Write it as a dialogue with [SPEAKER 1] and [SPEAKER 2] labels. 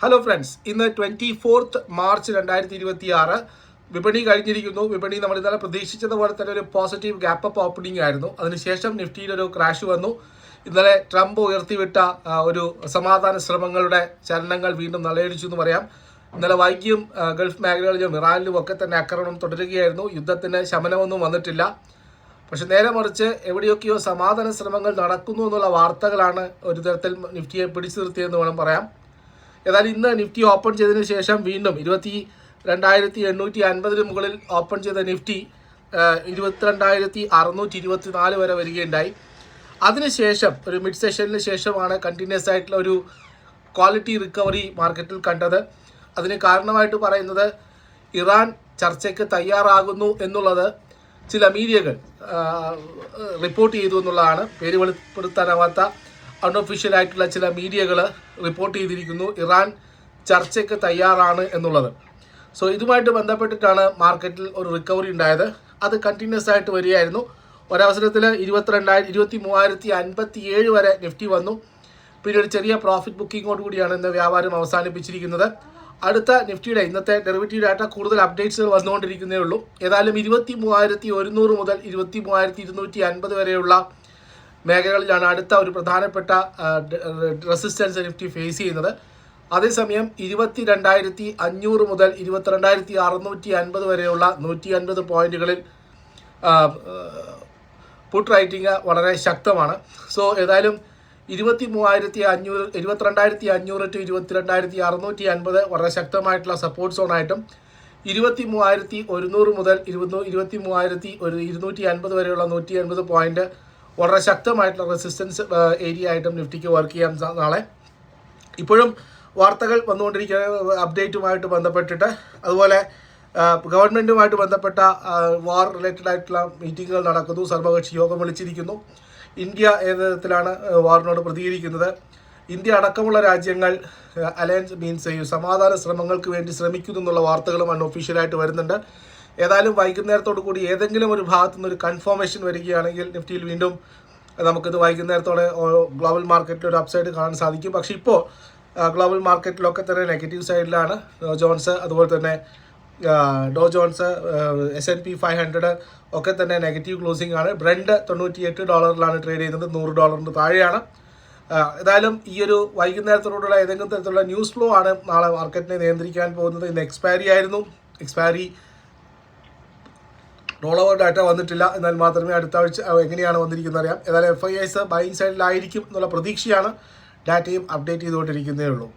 [SPEAKER 1] Hello friends, ഇന്ന് 24 March 2026 വിപണി കഴിഞ്ഞിരിക്കുന്നു. വിപണി നമ്മൾ ഇന്നലെ പ്രതീക്ഷിച്ചതുപോലെ തന്നെ ഒരു പോസിറ്റീവ് ഗ്യാപ്പ് അപ്പ് ഓപ്പണിംഗ് ആയിരുന്നു. അതിനുശേഷം നിഫ്റ്റിയിൽ ഒരു ക്രാഷ് വന്നു. ഇന്നലെ ട്രംപ് ഉയർത്തിവിട്ട ഒരു സമാധാന ശ്രമങ്ങളുടെ ചലനങ്ങൾ വീണ്ടും നല്ലയടിച്ചു എന്ന് പറയാം. ഇന്നലെ വൈകിയും ഗൾഫ് മേഖലകളിലും ഇറാനിലും ഒക്കെ തന്നെ ആക്രമണം തുടരുകയായിരുന്നു. യുദ്ധത്തിന് ശമനമൊന്നും വന്നിട്ടില്ല. പക്ഷെ നേരെ മറിച്ച് എവിടെയൊക്കെയോ സമാധാന ശ്രമങ്ങൾ നടക്കുന്നു എന്നുള്ള വാർത്തകളാണ് ഒരു തരത്തിൽ നിഫ്റ്റിയെ പിടിച്ചു നിർത്തിയെന്ന് വേണം പറയാം. ഏതായാലും ഇന്ന് നിഫ്റ്റി ഓപ്പൺ ചെയ്തതിന് ശേഷം വീണ്ടും 22,850 മുകളിൽ ഓപ്പൺ ചെയ്ത നിഫ്റ്റി 22,624 വരെ വരികയുണ്ടായി. അതിനുശേഷം ഒരു മിഡ് സെഷനിന് ശേഷമാണ് കണ്ടിന്യൂസ് ആയിട്ടുള്ള ഒരു ക്വാളിറ്റി റിക്കവറി മാർക്കറ്റിൽ കണ്ടത്. അതിന് കാരണമായിട്ട് പറയുന്നത് ഇറാൻ ചർച്ചയ്ക്ക് തയ്യാറാകുന്നു എന്നുള്ളത് ചില മീഡിയകൾ റിപ്പോർട്ട് ചെയ്തു എന്നുള്ളതാണ്. പേര് വെളിപ്പെടുത്താനാവാത്ത അൺഒഫീഷ്യൽ ആയിട്ടുള്ള ചില മീഡിയകൾ റിപ്പോർട്ട് ചെയ്തിരിക്കുന്നു ഇറാൻ ചർച്ചയ്ക്ക് തയ്യാറാണ് എന്നുള്ളത്. സോ ഇതുമായിട്ട് ബന്ധപ്പെട്ടിട്ടാണ് മാർക്കറ്റിൽ ഒരു റിക്കവറി ഉണ്ടായത്. അത് കണ്ടിന്യൂസ് ആയിട്ട് വരികയായിരുന്നു. ഒരവസരത്തിൽ 23,057 വരെ നിഫ്റ്റി വന്നു. പിന്നെ ഒരു ചെറിയ പ്രോഫിറ്റ് ബുക്കിങ്ങോട് കൂടിയാണ് ഇന്ന് വ്യാപാരം അവസാനിപ്പിച്ചിരിക്കുന്നത്. അടുത്ത നിഫ്റ്റിയുടെ ഇന്നത്തെ ഡെറിവേറ്റീവ് ഡാറ്റ കൂടുതൽ അപ്ഡേറ്റ്സുകൾ വന്നുകൊണ്ടിരിക്കുന്നേ ഉള്ളൂ. ഏതായാലും 23,100 മുതൽ 23,250 വരെയുള്ള മേഖലകളിലാണ് അടുത്ത ഒരു പ്രധാനപ്പെട്ട റെസിസ്റ്റൻസ് നിഫ്റ്റി ഫേസ് ചെയ്യുന്നത്. അതേസമയം 22,500 മുതൽ 22,650 വരെയുള്ള 150 പോയിന്റുകളിൽ പുട്ട് റൈറ്റിംഗ് വളരെ ശക്തമാണ്. സോ ഏതായാലും 22,500 to 22,650 വളരെ ശക്തമായിട്ടുള്ള സപ്പോർട്ട് സോണായിട്ടും 23,100 മുതൽ 23,250 വരെയുള്ള 150 പോയിന്റ് വളരെ ശക്തമായിട്ടുള്ള റെസിസ്റ്റൻസ് ഏരിയ ആയിട്ടും നിഫ്റ്റിക്ക് വർക്ക് ചെയ്യാൻ നാളെ. ഇപ്പോഴും വാർത്തകൾ വന്നുകൊണ്ടിരിക്കുന്ന അപ്ഡേറ്റുമായിട്ട് ബന്ധപ്പെട്ടിട്ട്, അതുപോലെ ഗവൺമെൻറ്റുമായിട്ട് ബന്ധപ്പെട്ട വാർ റിലേറ്റഡ് ആയിട്ടുള്ള മീറ്റിങ്ങുകൾ നടക്കുന്നു. സർവകക്ഷി യോഗം വിളിച്ചിരിക്കുന്നു. ഇന്ത്യ ഏത് തരത്തിലാണ് വാറിനോട് പ്രതികരിക്കുന്നത്? ഇന്ത്യ അടക്കമുള്ള രാജ്യങ്ങൾ അലയൻസ് മീൻസ് സമാധാന ശ്രമങ്ങൾക്ക് വേണ്ടി ശ്രമിക്കുന്നു എന്നുള്ള വാർത്തകളും അൺഒഫീഷ്യലായിട്ട് വരുന്നുണ്ട്. ഏതായാലും വൈകുന്നേരത്തോടു കൂടി ഏതെങ്കിലും ഒരു ഭാഗത്തു നിന്ന് ഒരു കൺഫർമേഷൻ വരികയാണെങ്കിൽ നിഫ്റ്റിയിൽ വീണ്ടും നമുക്കിത് വൈകുന്നേരത്തോടെ ഗ്ലോബൽ മാർക്കറ്റിൽ ഒരു അപ്സൈഡ് കാണാൻ സാധിക്കും. പക്ഷേ ഇപ്പോൾ ഗ്ലോബൽ മാർക്കറ്റിലൊക്കെ തന്നെ നെഗറ്റീവ് സൈഡിലാണ്. ജോൺസ്, അതുപോലെ തന്നെ ഡോ ജോൺസ്, S&P 500 ഒക്കെ തന്നെ നെഗറ്റീവ് ക്ലോസിംഗ് ആണ്. ബ്രെൻഡ് $98 ട്രേഡ് ചെയ്യുന്നത്, $100 താഴെയാണ്. ഏതായാലും ഈ ഒരു വൈകുന്നേരത്തോടുള്ള ഏതെങ്കിലും തരത്തിലുള്ള ന്യൂസ് ഫ്ലോ ആണ് നാളെ മാർക്കറ്റിനെ നിയന്ത്രിക്കാൻ പോകുന്നത്. ഇന്ന് എക്സ്പയറി ആയിരുന്നു. എക്സ്പയറി റോൾ ഓവർ ഡാറ്റ വന്നിട്ടില്ല. എന്നാൽ മാത്രമേ അടുത്ത ആഴ്ച എങ്ങനെയാണ് വന്നിരിക്കുന്നത് അറിയാം. ഏതായാലും FIIs ബൈയിങ് സൈഡിലായിരിക്കും എന്നുള്ള പ്രതീക്ഷയാണ്. ഡാറ്റയും അപ്ഡേറ്റ് ചെയ്തുകൊണ്ടിരിക്കുന്നതേ ഉള്ളൂ.